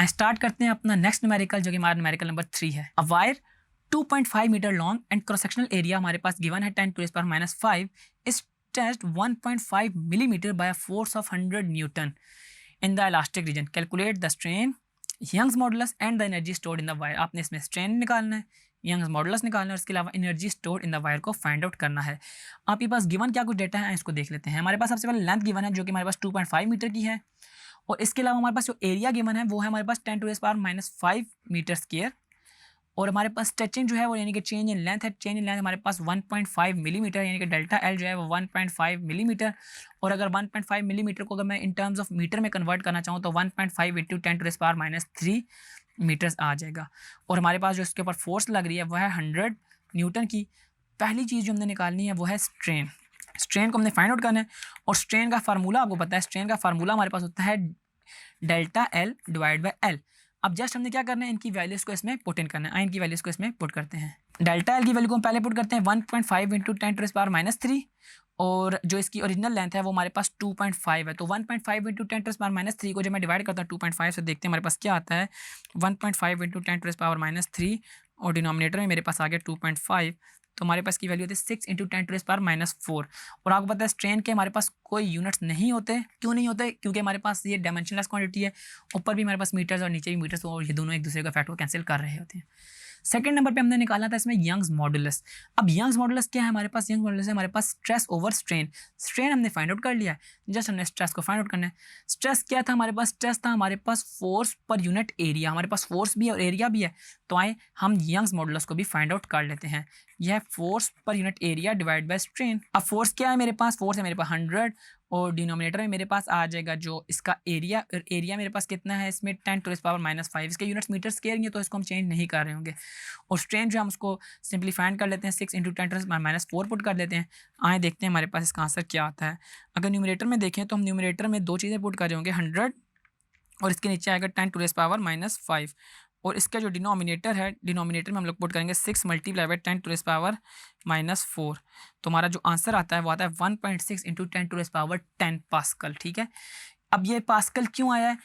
Start करते हैं अपना नेक्स्ट न्यूमेरिकल जो कि हमारा न्यूमेरिकल नंबर 3 है। A wire 2.5 metre long and cross sectional area हमारे पास गिवन है 10⁻⁵ is stretched 1.5 millimeter by a force of 100 Newton in the elastic region. Calculate the strain, Young's modulus and the energy stored in the wire. आपने इसमें strain निकालना है, Young's modulus निकालना है और इसके अलावा energy stored in the wire को फाइंड आउट करना है। आपके पास गिवन क्या कुछ डेटा है इसको देख लेते हैं। हमारे पास सबसे पहले लेंथ गिवन है जो कि हमारे पास 2.5 मीटर की है और इसके अलावा हमारे पास जो एरिया गिवन है वो है हमारे पास 10⁻⁵ मीटर स्क्वायर और हमारे पास स्ट्रेचिंग जो है वो यानी कि चेंज इन लेंथ है। चेंज इन लेंथ हमारे पास 1.5 मिलीमीटर यानी कि डेल्टा एल जो है वो 1.5 मिलीमीटर और अगर 1.5 मिलीमीटर को अगर मैं इन टर्म्स ऑफ मीटर में कन्वर्ट करना चाहूँ तो 1.5 इंटू 10⁻³ मीटर्स आ जाएगा। और हमारे पास जो इसके ऊपर फोर्स लग रही है वह है 100 न्यूटन की। पहली चीज़ जो हमने निकालनी है वो है स्ट्रेन। स्ट्रेन को हमने फाइंड आउट करना है और स्ट्रेन का फार्मूला आपको पता है। स्ट्रेन का फार्मूला हमारे पास होता है delta L divide by L. अब जस्ट हमने क्या करना है इनकी वैल्यूज़ को इसमें पुट इन करना है। इनकी वैल्यूज़ को इसमें पुट करते हैं। डेल्टा एल की वैल्यू को हम पहले पुट करते हैं 1.5 इंटू 10⁻³ और जो इसकी ओरिजिनल लेंथ है वो हमारे पास 2.5 है। तो 1.5 इंटू 10⁻³ को जब मैं डिवाइड करता हूँ 2.5 से देखते हैं हमारे पास क्या आता है 1.5 इंटू 10⁻³ और डिनोमिनेटर में मेरे पास आ गया 2.5 तो हमारे पास की वैल्यू होती है 6 इंटू 10⁻⁴ और आपको पता है स्ट्रेन के हमारे पास कोई यूनिट्स नहीं होते। क्यों नहीं होते? क्योंकि हमारे पास ये डायमेंशनलेस क्वांटिटी है, ऊपर भी हमारे पास मीटर्स और नीचे भी मीटर्स और ये दोनों एक दूसरे का फैक्ट को कैंसिल कर रहे होते हैं। सेकंड नंबर पे हमने निकाला था इसमें यंग्स मॉडुलस। अब यंग्स मॉडुलस क्या है हमारे पास? यंग्स मॉडुलस है हमारे पास स्ट्रेस ओवर स्ट्रेन। स्ट्रेन हमने फाइंड आउट कर लिया है, जस्ट हमने स्ट्रेस को फाइंड आउट करना है। स्ट्रेस क्या था हमारे पास? स्ट्रेस था हमारे पास फोर्स पर यूनिट एरिया। हमारे पास फोर्स भी है और एरिया भी है तो आए हम यंग्स मॉडुलस को भी फाइंड आउट कर लेते हैं। यह force per unit area divide by strain. अब फोर्स क्या है मेरे पास? फोर्स है मेरे पास 100 और डिनोमिनेटर में मेरे पास आ जाएगा जो इसका एरिया। एरिया मेरे पास कितना है इसमें 10⁻⁻5। इसके यूनिट्स मीटर स्क्वायर ही है तो इसको हम चेंज नहीं कर रहे होंगे। और स्ट्रेन जो हम उसको सिंप्लीफाइड कर लेते हैं 6 इंटू 10⁻⁴ पुट कर लेते हैं। आए देखते हैं हमारे पास इसका आंसर क्या आता है। अगर न्यूमरेटर में देखें तो हम न्यूमरेटर में दो चीज़ें पुट कर रहे होंगे 100 और इसके नीचे आएगा 10⁻⁻5 और इसका जो डिनोमिनेटर है डिनोमिनेटर में हम लोग पुट करेंगे 6 मल्टीप्लाई बाई 10⁻⁻4 तो हमारा जो आंसर आता है वो आता है 1.6 इंटू 10⁻10 पास्कल। ठीक है, अब ये पास्कल क्यों आया है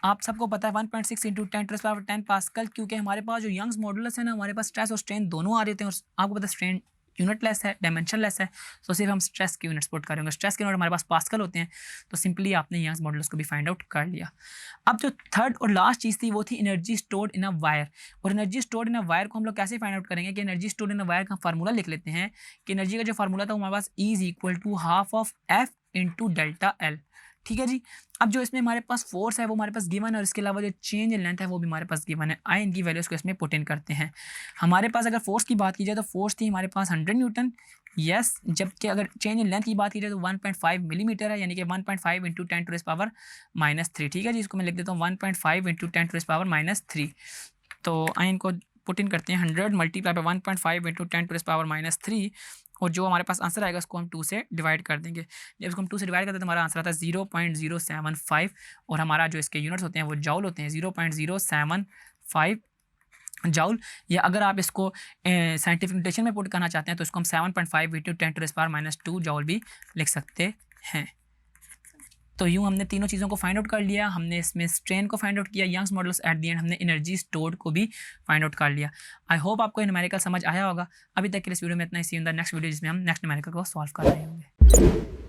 आप सबको पता है 1.6 इंटू 10⁻10 पास्कल क्योंकि हमारे पास जो यंग्स मॉडुलस है ना हमारे पास स्ट्रेस और स्ट्रेन दोनों आ रहे थे और आपको पता है स्ट्रेन यूनिटलेस है, डायमेंशनलेस है तो सिर्फ हम स्ट्रेस के यूनिट्स पुट करेंगे। स्ट्रेस के यूनिट हमारे पास पास्कल होते हैं तो सिंपली आपने यंग्स मॉडुलस को भी फाइंड आउट कर लिया। अब जो थर्ड और लास्ट चीज़ थी वो थी energy stored in a wire. और energy stored in a wire को हम लोग कैसे फाइंड आउट करेंगे कि energy stored in a wire का फार्मूला लिख लेते हैं कि एनर्जी का जो फार्मूला था वो हमारे पास E = ½ F into delta L. ठीक है जी। अब जो इसमें हमारे पास फोर्स है वो हमारे पास गिवन है और इसके अलावा जो चेंज इन लेंथ है वो भी हमारे पास गिवन है। आए इनकी वैल्यूज़ को इसमें पुट इन करते हैं। हमारे पास अगर फोर्स की बात की जाए तो फोर्स थी हमारे पास 100 न्यूटन यस, जबकि अगर चेंज इन लेंथ की बात की जाए तो 1.5 मिलीमीटर है यानी कि 1.5 इंटू 10⁻⁻3। ठीक है जी, इसको मैं लिख देता हूँ 1.5 इंटू 10⁻⁻3। तो आए इनको पुट इन करते हैं 100 मल्टीप्लाई बाई 1.5 इंटू 10⁻⁻3 और जो हमारे पास आंसर आएगा उसको हम 2 से डिवाइड कर देंगे। जब इसको हम 2 से डिवाइड करते हैं तो हमारा आंसर आता है 0.075 और हमारा जो इसके यूनिट्स होते हैं वो जाउल होते हैं 0.075 जाउल। या अगर आप इसको साइंटिफिक नोटेशन में पुट करना चाहते हैं तो इसको हम 7.5 इंटू 10⁻⁻2 जाउल भी लिख सकते हैं। तो यूँ हमने तीनों चीज़ों को फाइंड आउट कर लिया। हमने इसमें स्ट्रेन को फाइंड आउट किया, young's modulus, at the end हमने एनर्जी स्टोर्ड को भी फाइंड आउट कर लिया। आई होप आपको न्यूमेरिकल समझ आया होगा। अभी तक के इस वीडियो में इतना ही। सी इन द नेक्स्ट वीडियो जिसमें हम नेक्स्ट न्यूमेरिकल को सॉल्व कर रहे होंगे।